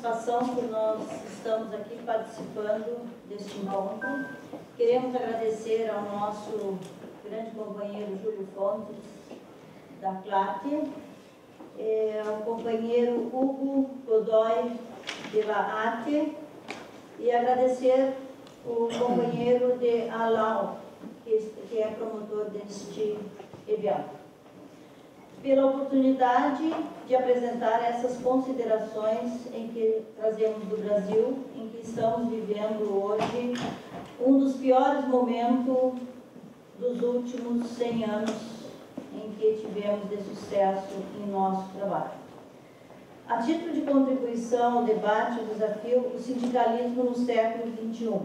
satisfação que nós estamos aqui participando deste encontro. Queremos agradecer ao nosso grande companheiro Júlio Fontes, da CLAT, ao companheiro Hugo Godoy de la ATE, e agradecer o companheiro de Alau, que é promotor deste evento, pela oportunidade de apresentar essas considerações em que trazemos do Brasil, em que estamos vivendo hoje um dos piores momentos dos últimos 100 anos em que tivemos de sucesso em nosso trabalho. A título de contribuição ao debate, o desafio, o sindicalismo no século XXI,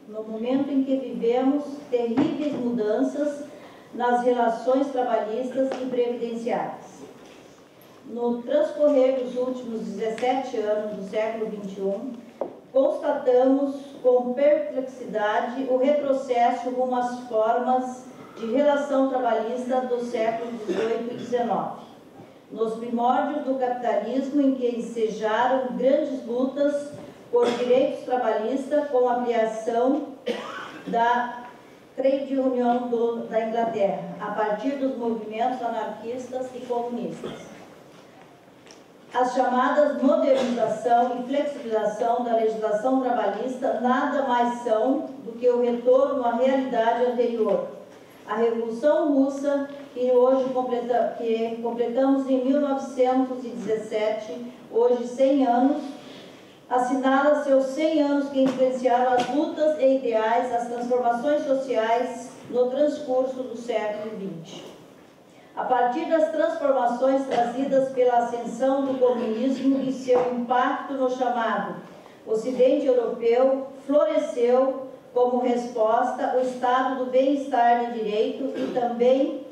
no momento em que vivemos terríveis mudanças nas relações trabalhistas e previdenciárias. No transcorrer dos últimos 17 anos do século XXI, constatamos com perplexidade o retrocesso rumo às formas de relação trabalhista do século XVIII e XIX, nos primórdios do capitalismo, em que ensejaram grandes lutas por direitos trabalhistas com a criação da Trade Union da Inglaterra, a partir dos movimentos anarquistas e comunistas. As chamadas modernização e flexibilização da legislação trabalhista nada mais são do que o retorno à realidade anterior. A Revolução Russa, que hoje completamos em 1917, hoje 100 anos, assinala seus 100 anos que influenciaram as lutas e ideais, as transformações sociais no transcurso do século XX. A partir das transformações trazidas pela ascensão do comunismo e seu impacto no chamado Ocidente Europeu, floresceu como resposta o estado do bem-estar de direito e também,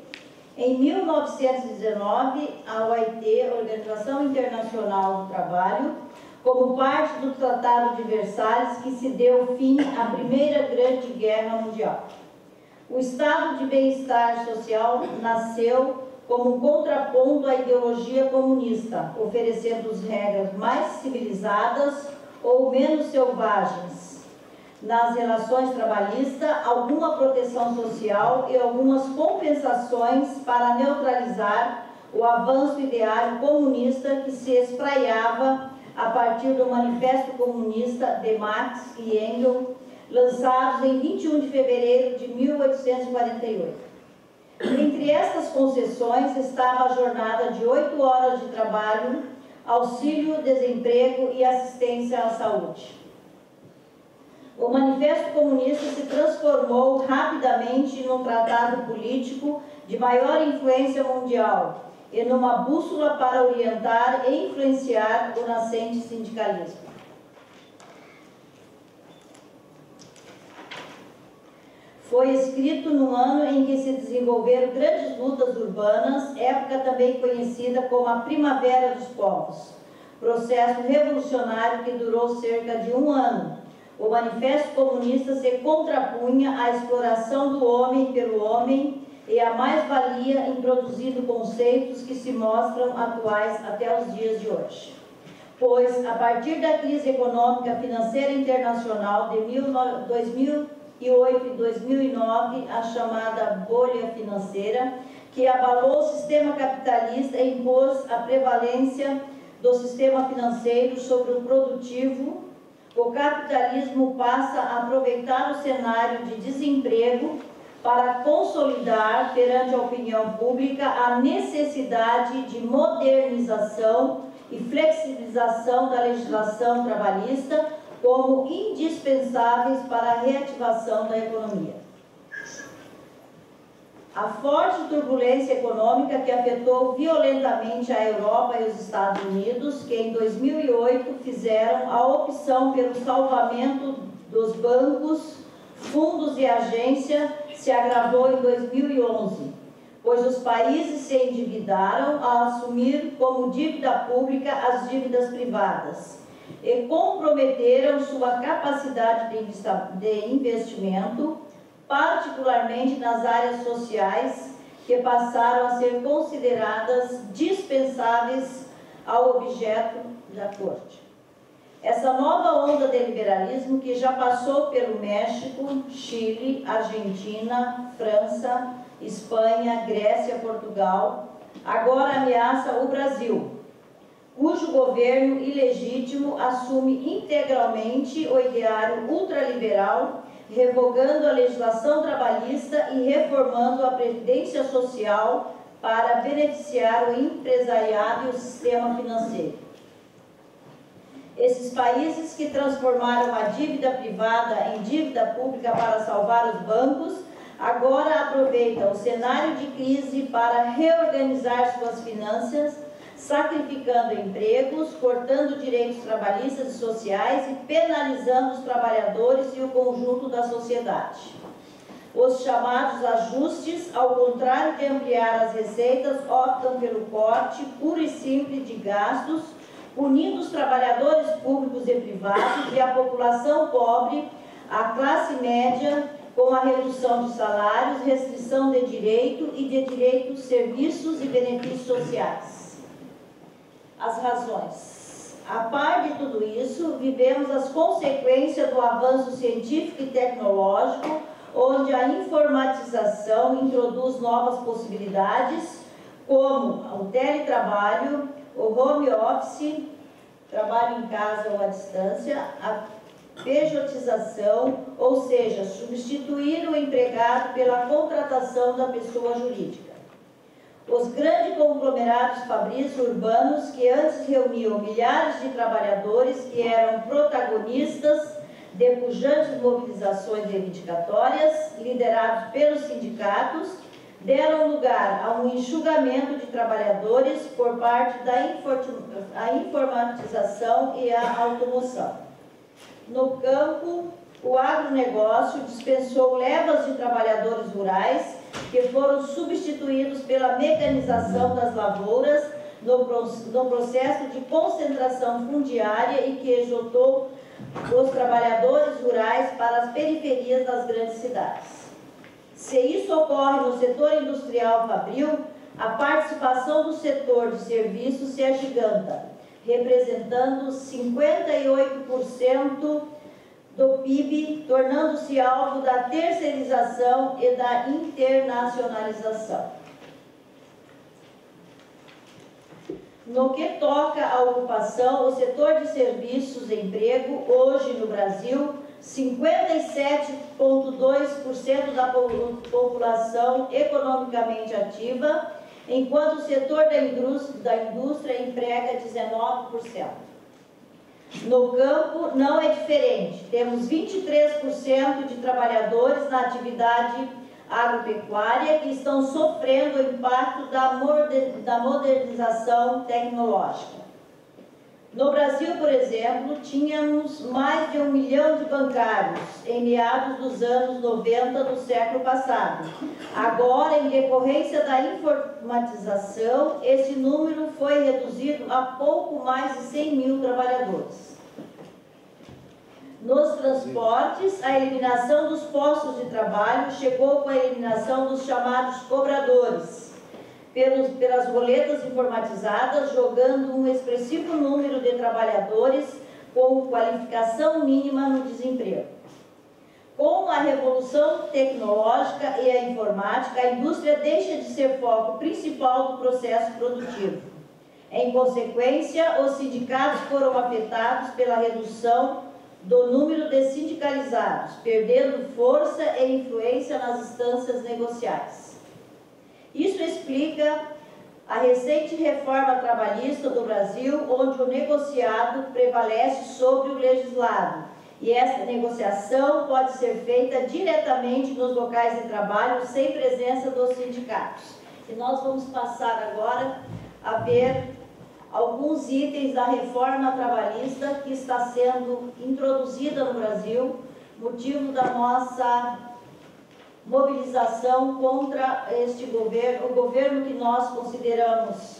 em 1919, a OIT, Organização Internacional do Trabalho, como parte do Tratado de Versalhes, que se deu fim à Primeira Grande Guerra Mundial. O estado de bem-estar social nasceu como um contraponto à ideologia comunista, oferecendo regras mais civilizadas ou menos selvagens nas relações trabalhistas, alguma proteção social e algumas compensações para neutralizar o avanço ideário comunista que se espraiava a partir do Manifesto Comunista de Marx e Engels, lançados em 21 de fevereiro de 1848. Entre estas concessões estava a jornada de 8 horas de trabalho, auxílio, desemprego e assistência à saúde. O Manifesto Comunista se transformou rapidamente num tratado político de maior influência mundial e numa bússola para orientar e influenciar o nascente sindicalismo. Foi escrito no ano em que se desenvolveram grandes lutas urbanas, época também conhecida como a Primavera dos Povos, processo revolucionário que durou cerca de 1 ano. O Manifesto Comunista se contrapunha à exploração do homem pelo homem e à mais-valia, introduzindo conceitos que se mostram atuais até os dias de hoje. Pois, a partir da crise econômica financeira internacional de 2008 e 2009, a chamada bolha financeira, que abalou o sistema capitalista e impôs a prevalência do sistema financeiro sobre o produtivo, o capitalismo passa a aproveitar o cenário de desemprego para consolidar perante a opinião pública a necessidade de modernização e flexibilização da legislação trabalhista como indispensáveis para a reativação da economia. A forte turbulência econômica que afetou violentamente a Europa e os Estados Unidos, que em 2008 fizeram a opção pelo salvamento dos bancos, fundos e agências, se agravou em 2011, pois os países se endividaram a assumir como dívida pública as dívidas privadas e comprometeram sua capacidade de investimento, particularmente nas áreas sociais, que passaram a ser consideradas dispensáveis ao objeto da Corte. Essa nova onda de liberalismo, que já passou pelo México, Chile, Argentina, França, Espanha, Grécia, Portugal, agora ameaça o Brasil, cujo governo ilegítimo assume integralmente o ideário ultraliberal, revogando a legislação trabalhista e reformando a previdência social para beneficiar o empresariado e o sistema financeiro. Esses países que transformaram a dívida privada em dívida pública para salvar os bancos, agora aproveitam o cenário de crise para reorganizar suas finanças, sacrificando empregos, cortando direitos trabalhistas e sociais e penalizando os trabalhadores e o conjunto da sociedade. Os chamados ajustes, ao contrário de ampliar as receitas, optam pelo corte puro e simples de gastos, punindo os trabalhadores públicos e privados e a população pobre, a classe média, com a redução de salários, restrição de direito e de direitos, serviços e benefícios sociais. As razões. A par de tudo isso, vivemos as consequências do avanço científico e tecnológico, onde a informatização introduz novas possibilidades, como o teletrabalho, o home office, trabalho em casa ou à distância, a pejotização, ou seja, substituir o empregado pela contratação da pessoa jurídica. Os grandes conglomerados fabris urbanos que antes reuniam milhares de trabalhadores que eram protagonistas de pujantes mobilizações reivindicatórias, liderados pelos sindicatos, deram lugar a um enxugamento de trabalhadores por parte da informatização e a automoção. No campo, o agronegócio dispensou levas de trabalhadores rurais que foram substituídos pela mecanização das lavouras no processo de concentração fundiária e que exotou os trabalhadores rurais para as periferias das grandes cidades. Se isso ocorre no setor industrial fabril, a participação do setor de serviços se agiganta, representando 58% do PIB, tornando-se alvo da terceirização e da internacionalização. No que toca à ocupação, o setor de serviços e emprego, hoje no Brasil, 57,2% da população economicamente ativa, enquanto o setor da indústria emprega 19%. No campo não é diferente, temos 23% de trabalhadores na atividade agropecuária que estão sofrendo o impacto da modernização tecnológica. No Brasil, por exemplo, tínhamos mais de 1 milhão de bancários em meados dos anos 90 do século passado. Agora, em decorrência da informatização, esse número foi reduzido a pouco mais de 100 mil trabalhadores. Nos transportes, a eliminação dos postos de trabalho chegou com a eliminação dos chamados cobradores, pelas roletas informatizadas, jogando um expressivo número de trabalhadores com qualificação mínima no desemprego. Com a revolução tecnológica e a informática, a indústria deixa de ser foco principal do processo produtivo. Em consequência, os sindicatos foram afetados pela redução do número de sindicalizados, perdendo força e influência nas instâncias negociais. Isso explica a recente reforma trabalhista do Brasil, onde o negociado prevalece sobre o legislado, e essa negociação pode ser feita diretamente nos locais de trabalho, sem presença dos sindicatos. E nós vamos passar agora a ver alguns itens da reforma trabalhista que está sendo introduzida no Brasil, motivo da nossa mobilização contra este governo, o governo que nós consideramos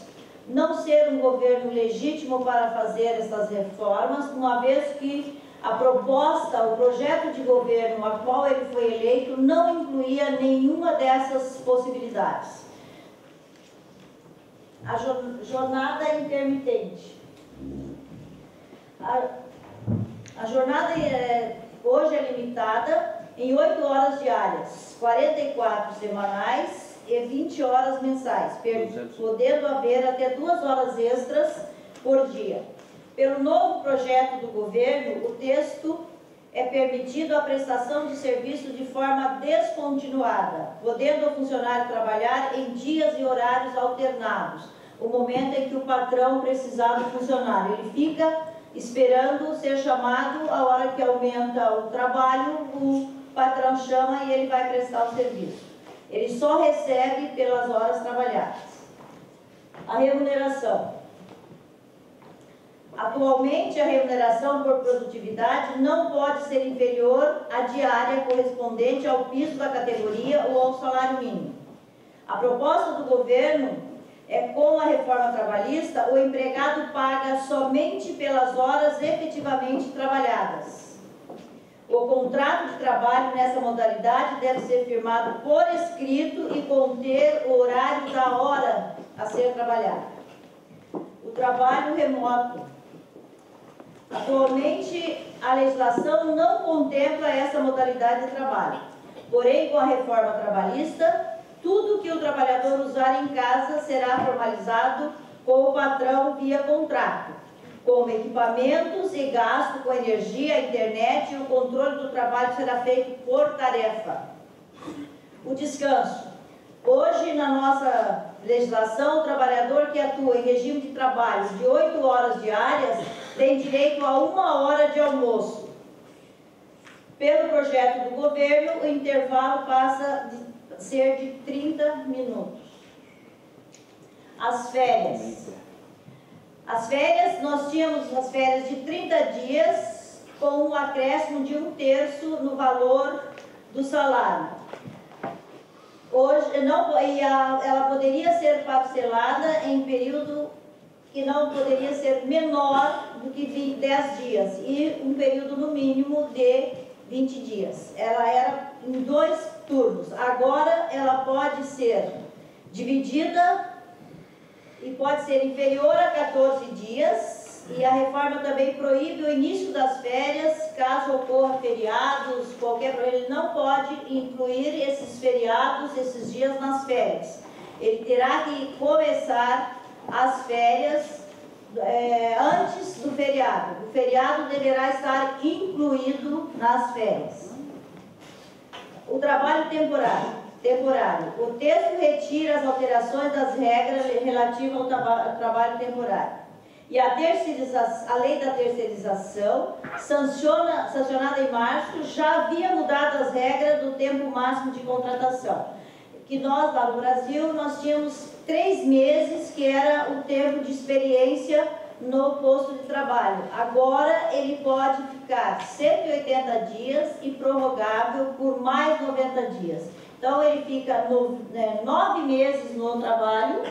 não ser um governo legítimo para fazer essas reformas, uma vez que a proposta, o projeto de governo a qual ele foi eleito não incluía nenhuma dessas possibilidades. A jornada intermitente. A jornada hoje é limitada em 8 horas diárias, 44 semanais e 20 horas mensais, podendo haver até 2 horas extras por dia. Pelo novo projeto do governo, o texto é permitido a prestação de serviço de forma descontinuada, podendo o funcionário trabalhar em dias e horários alternados, o momento em que o patrão precisar do funcionário. Ele fica esperando ser chamado, a hora que aumenta o trabalho, o patrão chama e ele vai prestar o serviço. Ele só recebe pelas horas trabalhadas. A remuneração. Atualmente, a remuneração por produtividade não pode ser inferior à diária correspondente ao piso da categoria ou ao salário mínimo. A proposta do governo é, com a reforma trabalhista, o empregado paga somente pelas horas efetivamente trabalhadas. O contrato de trabalho nessa modalidade deve ser firmado por escrito e conter o horário da hora a ser trabalhada. O trabalho remoto. Atualmente, a legislação não contempla essa modalidade de trabalho. Porém, com a reforma trabalhista, tudo que o trabalhador usar em casa será formalizado com o patrão via contrato, como equipamentos e gasto com energia, internet, e o controle do trabalho será feito por tarefa. O descanso. Hoje, na nossa legislação, o trabalhador que atua em regime de trabalho de 8 horas diárias tem direito a 1 hora de almoço. Pelo projeto do governo, o intervalo passa a ser de 30 minutos. As férias. As férias, nós tínhamos as férias de 30 dias com um acréscimo de 1/3 no valor do salário. Hoje, ela poderia ser parcelada em período que não poderia ser menor do que 10 dias e um período no mínimo de 20 dias. Ela era em 2 turnos. Agora ela pode ser dividida e pode ser inferior a 14 dias, e a reforma também proíbe o início das férias, caso ocorra feriados, qualquer problema. Ele não pode incluir esses feriados, esses dias nas férias. Ele terá que começar as férias antes do feriado. O feriado deverá estar incluído nas férias. O trabalho temporário. O texto retira as alterações das regras relativas ao trabalho temporário. E a lei da terceirização, sancionada em março, já havia mudado as regras do tempo máximo de contratação. Que nós, lá no Brasil, nós tínhamos 3 meses, que era o tempo de experiência no posto de trabalho. Agora ele pode ficar 180 dias e prorrogável por mais 90 dias. Então ele fica 9 meses no trabalho,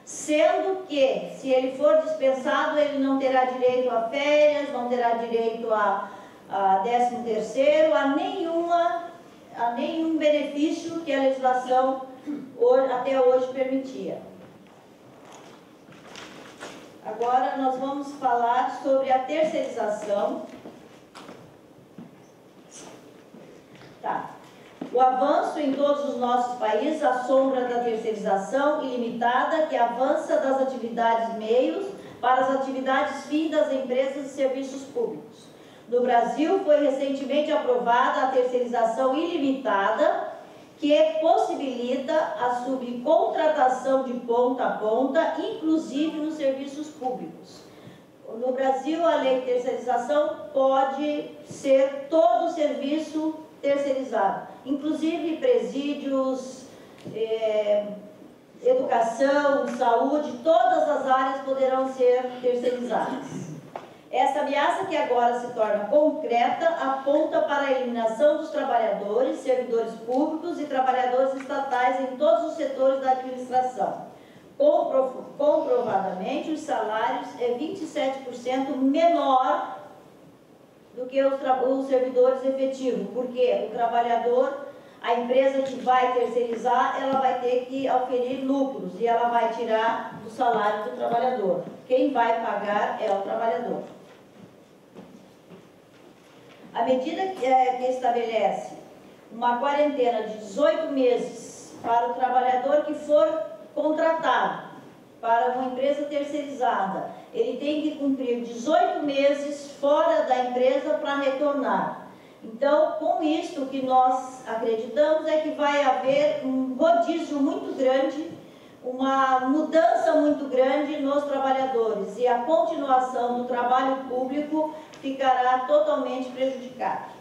sendo que, se ele for dispensado, ele não terá direito a férias, não terá direito a 13º, a nenhum benefício que a legislação até hoje permitia. Agora nós vamos falar sobre a terceirização. Tá. O avanço em todos os nossos países à sombra da terceirização ilimitada, que avança das atividades meios para as atividades fim das empresas e serviços públicos. No Brasil, foi recentemente aprovada a terceirização ilimitada, que possibilita a subcontratação de ponta a ponta, inclusive nos serviços públicos. No Brasil, a lei de terceirização pode ser todo o serviço terceirizado, inclusive presídios, educação, saúde, todas as áreas poderão ser terceirizadas. Essa ameaça, que agora se torna concreta, aponta para a eliminação dos trabalhadores, servidores públicos e trabalhadores estatais em todos os setores da administração. Comprovadamente, os salários é 27% menor do que os servidores efetivos, porque o trabalhador, a empresa que vai terceirizar, ela vai ter que oferir lucros e ela vai tirar do salário do trabalhador. Quem vai pagar é o trabalhador. A medida que estabelece uma quarentena de 18 meses para o trabalhador que for contratado para uma empresa terceirizada, ele tem que cumprir 18 meses fora da empresa para retornar. Então, com isto, o que nós acreditamos é que vai haver um rodízio muito grande, uma mudança muito grande nos trabalhadores e a continuação do trabalho público ficará totalmente prejudicada.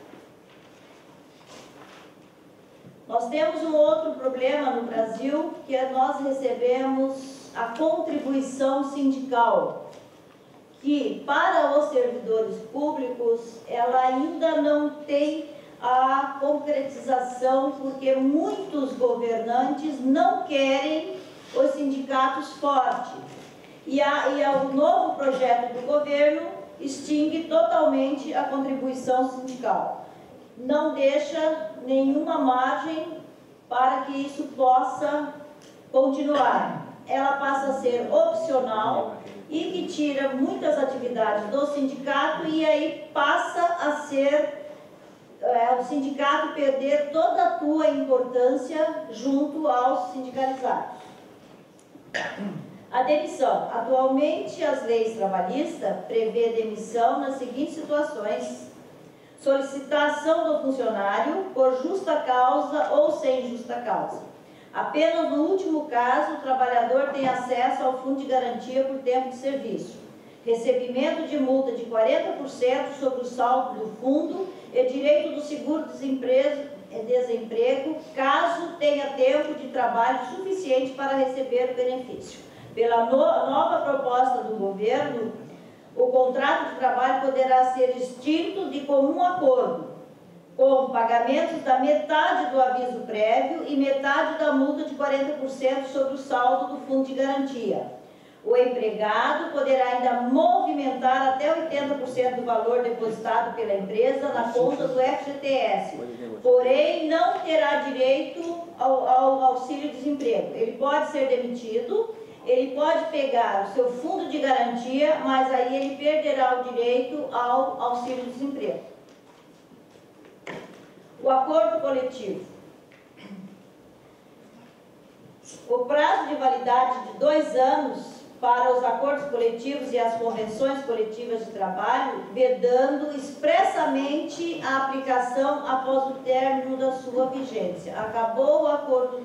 Nós temos um outro problema no Brasil, que é nós recebemos a contribuição sindical, que para os servidores públicos ela ainda não tem a concretização, porque muitos governantes não querem os sindicatos fortes. E o novo projeto do governo extingue totalmente a contribuição sindical. Não deixa nenhuma margem para que isso possa continuar. Ela passa a ser opcional e que tira muitas atividades do sindicato e aí passa a ser o sindicato perder toda a sua importância junto aos sindicalizados. A demissão. Atualmente, as leis trabalhistas prevê demissão nas seguintes situações: solicitação do funcionário por justa causa ou sem justa causa. Apenas no último caso, o trabalhador tem acesso ao fundo de garantia por tempo de serviço. Recebimento de multa de 40% sobre o saldo do fundo e direito do seguro-desemprego, caso tenha tempo de trabalho suficiente para receber o benefício. Pela nova proposta do governo, o contrato de trabalho poderá ser extinto de comum acordo, com pagamentos da metade do aviso prévio e metade da multa de 40% sobre o saldo do fundo de garantia. O empregado poderá ainda movimentar até 80% do valor depositado pela empresa na conta do FGTS, porém não terá direito ao auxílio-desemprego. Ele pode ser demitido, ele pode pegar o seu fundo de garantia, mas aí ele perderá o direito ao auxílio-desemprego. O acordo coletivo. O prazo de validade de 2 anos para os acordos coletivos e as convenções coletivas de trabalho, vedando expressamente a aplicação após o término da sua vigência. Acabou o acordo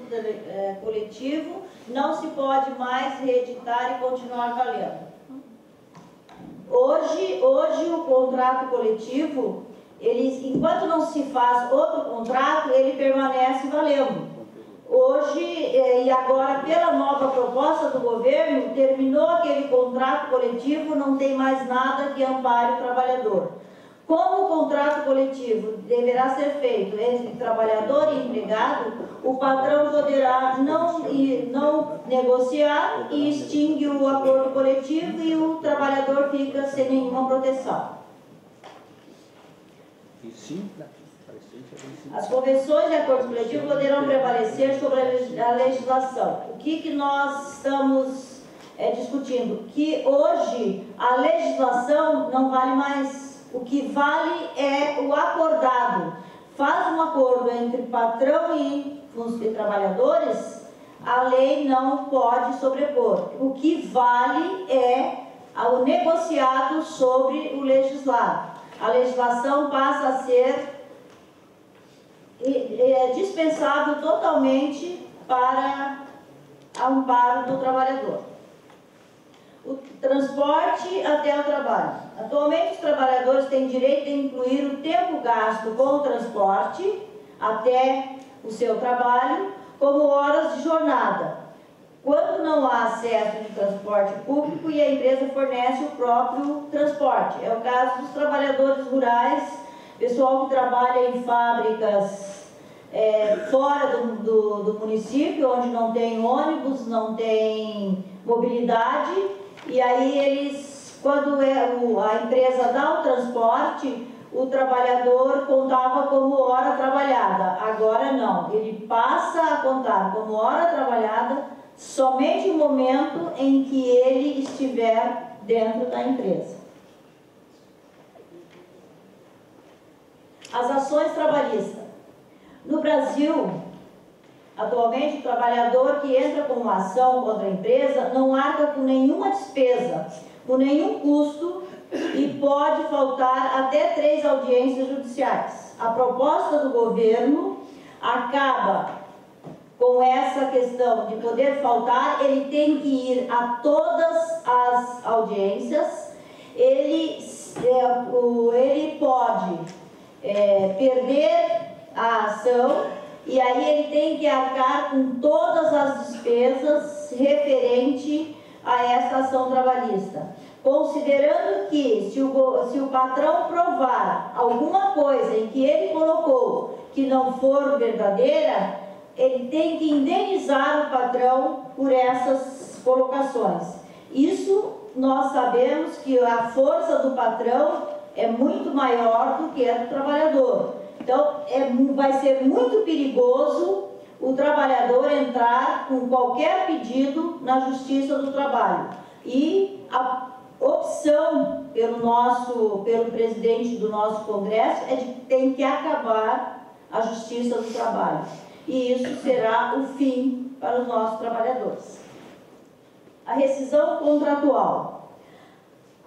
coletivo, não se pode mais reeditar e continuar valendo. Hoje o contrato coletivo, enquanto não se faz outro contrato, ele permanece valendo. Hoje, e agora pela nova proposta do governo, terminou aquele contrato coletivo, não tem mais nada que ampare o trabalhador. Como o contrato coletivo deverá ser feito entre trabalhador e empregado, o patrão poderá não negociar e extingue o acordo coletivo e o trabalhador fica sem nenhuma proteção. As convenções de acordo coletivo poderão prevalecer sobre a legislação. O que nós estamos discutindo? Que hoje a legislação não vale mais. O que vale é o acordado. Faz um acordo entre patrão e trabalhadores, a lei não pode sobrepor. O que vale é o negociado sobre o legislado. A legislação passa a ser dispensável totalmente para amparo do trabalhador. O transporte até o trabalho. Atualmente, os trabalhadores têm direito de incluir o tempo gasto com o transporte até o seu trabalho como horas de jornada, quando não há acesso de transporte público e a empresa fornece o próprio transporte. É o caso dos trabalhadores rurais, pessoal que trabalha em fábricas fora do município, onde não tem ônibus, não tem mobilidade, e aí eles, quando a empresa dá o transporte, o trabalhador contava como hora trabalhada. Agora não, ele passa a contar como hora trabalhada somente no momento em que ele estiver dentro da empresa. as ações trabalhistas. No Brasil, atualmente, o trabalhador que entra com uma ação contra a empresa não arca com nenhuma despesa, com nenhum custo e pode faltar até 3 audiências judiciais. A proposta do governo acaba com essa questão de poder faltar, ele tem que ir a todas as audiências, ele pode perder a ação e aí ele tem que arcar com todas as despesas referente a essa ação trabalhista. Considerando que se o patrão provar alguma coisa em que ele colocou que não for verdadeira, ele tem que indenizar o patrão por essas colocações. Isso nós sabemos que a força do patrão é muito maior do que a do trabalhador. Então, vai ser muito perigoso o trabalhador entrar com qualquer pedido na Justiça do Trabalho. E a opção pelo presidente do nosso Congresso é de que tem que acabar a Justiça do Trabalho. E isso será o fim para os nossos trabalhadores. A rescisão contratual.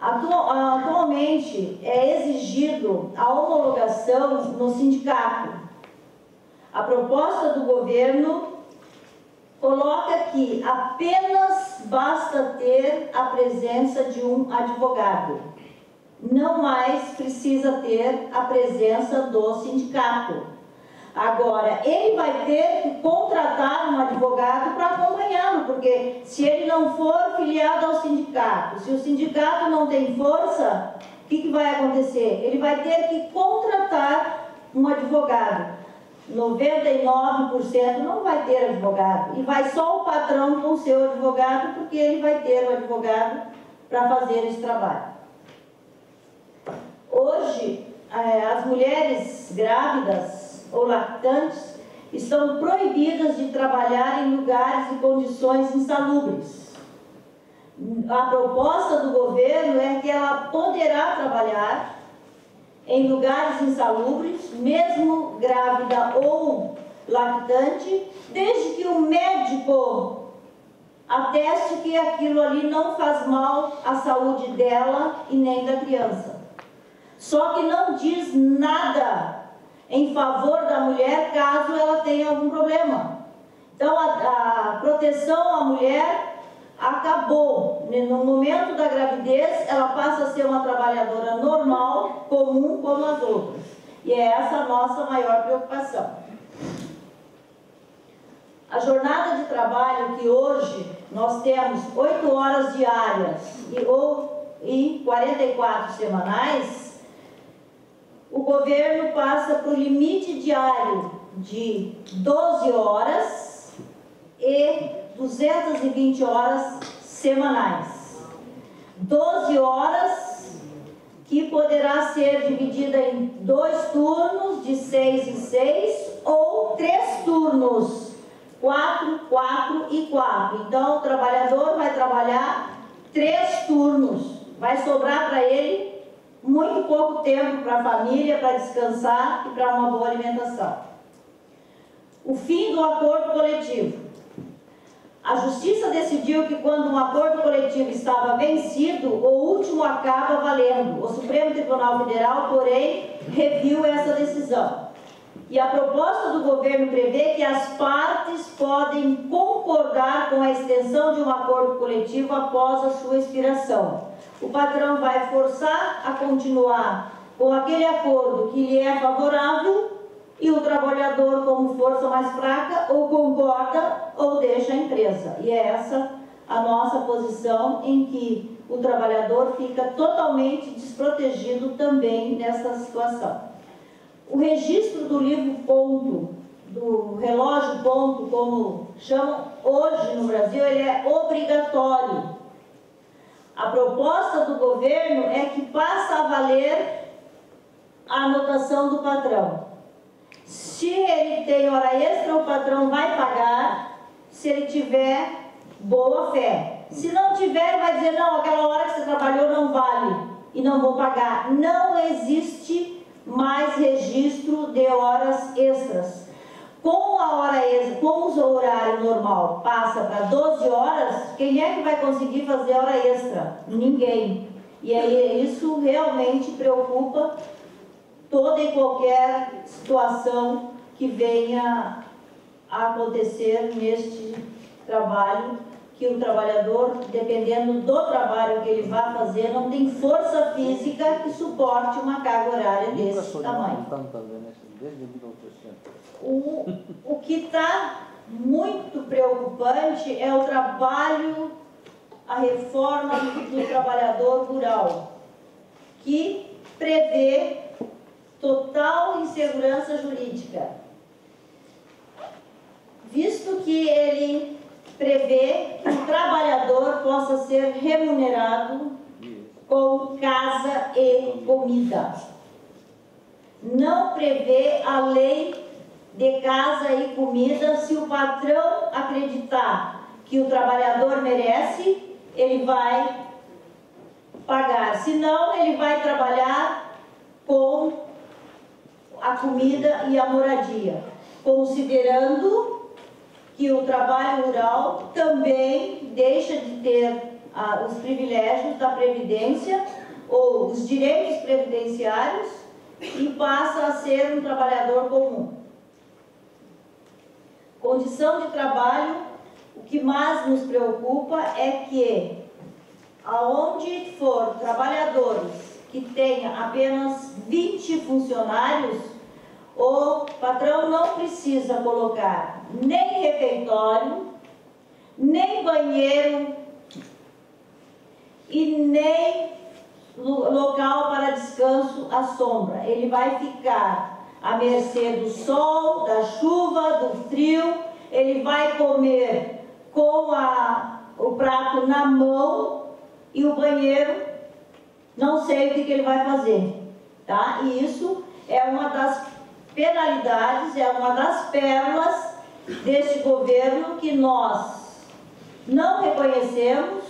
Atualmente é exigido a homologação no sindicato. A proposta do governo coloca que apenas basta ter a presença de um advogado. Não mais precisa ter a presença do sindicato. Agora, ele vai ter que contratar um advogado para acompanhá-lo, porque se ele não for filiado ao sindicato, se o sindicato não tem força, o que vai acontecer? Ele vai ter que contratar um advogado. 99% não vai ter advogado, e vai só o patrão com o seu advogado, porque ele vai ter o advogado para fazer esse trabalho. Hoje, as mulheres grávidas ou lactantes estão proibidas de trabalhar em lugares e condições insalubres. A proposta do governo é que ela poderá trabalhar em lugares insalubres, mesmo grávida ou lactante, desde que o médico ateste que aquilo ali não faz mal à saúde dela e nem da criança. Só que não diz nada em favor da mulher caso ela tenha algum problema. Então a proteção à mulher acabou. No momento da gravidez, ela passa a ser uma trabalhadora normal, comum como as outras. E é essa a nossa maior preocupação. A jornada de trabalho que hoje nós temos 8 horas diárias e 44 semanais, o governo passa para o limite diário de 12 horas e 220 horas semanais. 12 horas que poderá ser dividida em 2 turnos de 6 em 6 ou 3 turnos, 4, 4 e 4. Então o trabalhador vai trabalhar 3 turnos, vai sobrar para ele muito pouco tempo para a família, para descansar e para uma boa alimentação. O fim do acordo coletivo. A Justiça decidiu que quando um acordo coletivo estava vencido, o último acaba valendo. O Supremo Tribunal Federal, porém, reviu essa decisão. E a proposta do governo prevê que as partes podem concordar com a extensão de um acordo coletivo após a sua expiração. O patrão vai forçar a continuar com aquele acordo que lhe é favorável e o trabalhador, como força mais fraca, ou concorda ou deixa a empresa. E é essa a nossa posição, em que o trabalhador fica totalmente desprotegido também nessa situação. O registro do livro ponto, do relógio ponto, como chamam hoje no Brasil, ele é obrigatório. A proposta do governo é que passa a valer a anotação do patrão. Se ele tem hora extra, o patrão vai pagar, se ele tiver boa fé. Se não tiver, vai dizer, não, aquela hora que você trabalhou não vale e não vou pagar. Não existe mais registro de horas extras. Com a hora extra, com o horário normal passa para 12 horas, quem é que vai conseguir fazer hora extra? Ninguém. E aí isso realmente preocupa toda e qualquer situação que venha a acontecer neste trabalho, que o trabalhador, dependendo do trabalho que ele vai fazer, não tem força física que suporte uma carga horária desse tamanho. O que está muito preocupante é o trabalho, a reforma do trabalhador rural, que prevê total insegurança jurídica, visto que ele prevê que o trabalhador possa ser remunerado com casa e comida. Não prevê a lei de casa e comida. Se o patrão acreditar que o trabalhador merece, ele vai pagar. Se não, ele vai trabalhar com a comida e a moradia, considerando que o trabalho rural também deixa de ter os privilégios da Previdência ou os direitos previdenciários e passa a ser um trabalhador comum. Condição de trabalho, o que mais nos preocupa é que, aonde for trabalhadores que tenha apenas 20 funcionários, o patrão não precisa colocar nem refeitório, nem banheiro e nem local para descanso à sombra. Ele vai ficar à mercê do sol, da chuva, do frio. Ele vai comer com o prato na mão e o banheiro, não sei o que ele vai fazer, tá? E isso é uma das penalidades, é uma das pérolas deste governo que nós não reconhecemos,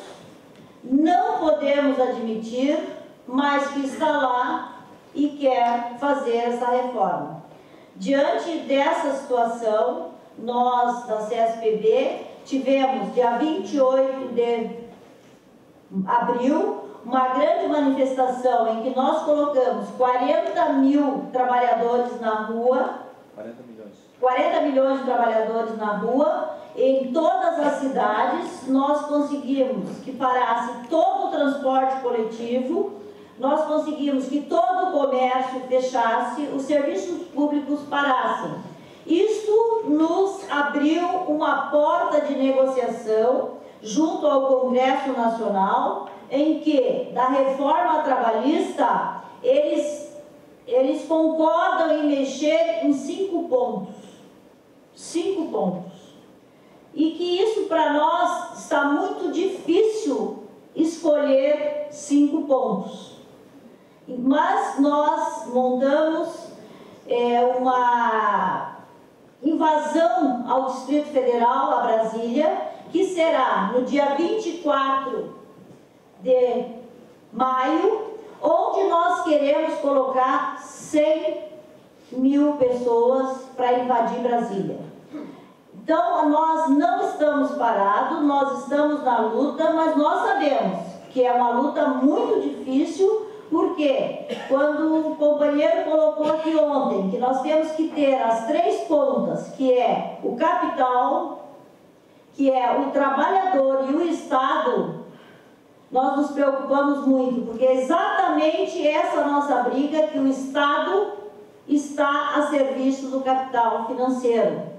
não podemos admitir, mas que está lá e quer fazer essa reforma. Diante dessa situação, nós da CSPB tivemos, dia 28 de abril, uma grande manifestação em que nós colocamos 40 mil trabalhadores na rua, 40 milhões de trabalhadores na rua, em todas as cidades. Nós conseguimos que parasse todo o transporte coletivo, nós conseguimos que todo o comércio fechasse, os serviços públicos parassem. Isto nos abriu uma porta de negociação junto ao Congresso Nacional, em que, da reforma trabalhista, eles concordam em mexer em 5 pontos. 5 pontos. E que isso, para nós, está muito difícil escolher 5 pontos. Mas nós montamos uma invasão ao Distrito Federal, a Brasília, que será no dia 24 de maio, onde nós queremos colocar 100 mil pessoas para invadir Brasília. Então, nós não estamos parados, nós estamos na luta, mas nós sabemos que é uma luta muito difícil, porque quando o companheiro colocou aqui ontem que nós temos que ter as 3 pontas, que é o capital, que é o trabalhador e o Estado, nós nos preocupamos muito, porque é exatamente essa nossa briga, que o Estado está a serviço do capital financeiro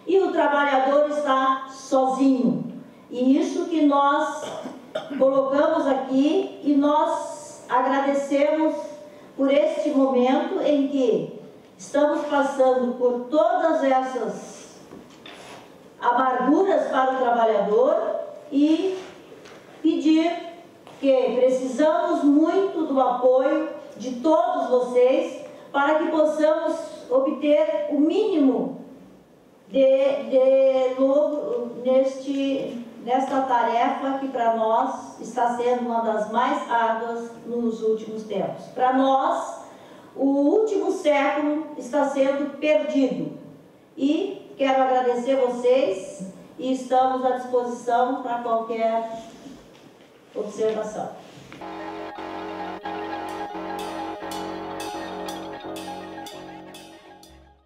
e o trabalhador está sozinho. E isso que nós colocamos aqui, e nós agradecemos por este momento em que estamos passando por todas essas amarguras para o trabalhador, e pedir que precisamos muito do apoio de todos vocês para que possamos obter o mínimo de lucro nesta tarefa que para nós está sendo uma das mais árduas nos últimos tempos. Para nós, o último século está sendo perdido. E quero agradecer vocês e estamos à disposição para qualquer observação.